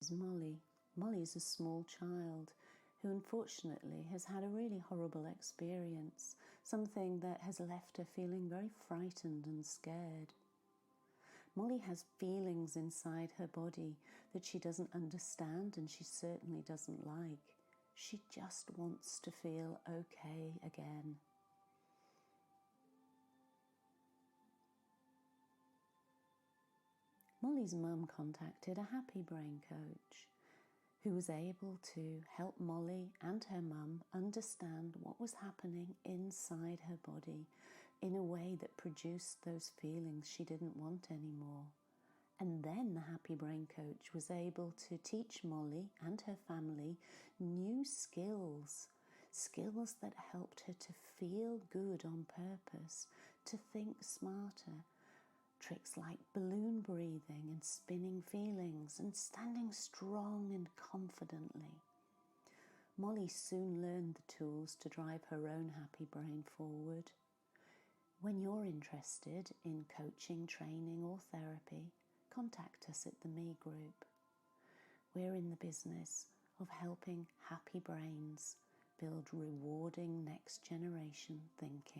is Molly. Molly is a small child who unfortunately has had a really horrible experience, something that has left her feeling very frightened and scared. Molly has feelings inside her body that she doesn't understand and she certainly doesn't like. She just wants to feel okay again. Molly's mum contacted a happy brain coach who was able to help Molly and her mum understand what was happening inside her body in a way that produced those feelings she didn't want anymore. And then the happy brain coach was able to teach Molly and her family new skills that helped her to feel good on purpose, to think smarter. Tricks like balloon breathing and spinning feelings and standing strong and confidently. Molly soon learned the tools to drive her own happy brain forward. When you're interested in coaching, training or therapy, contact us at the Me Group. We're in the business of helping happy brains build rewarding next generation thinking.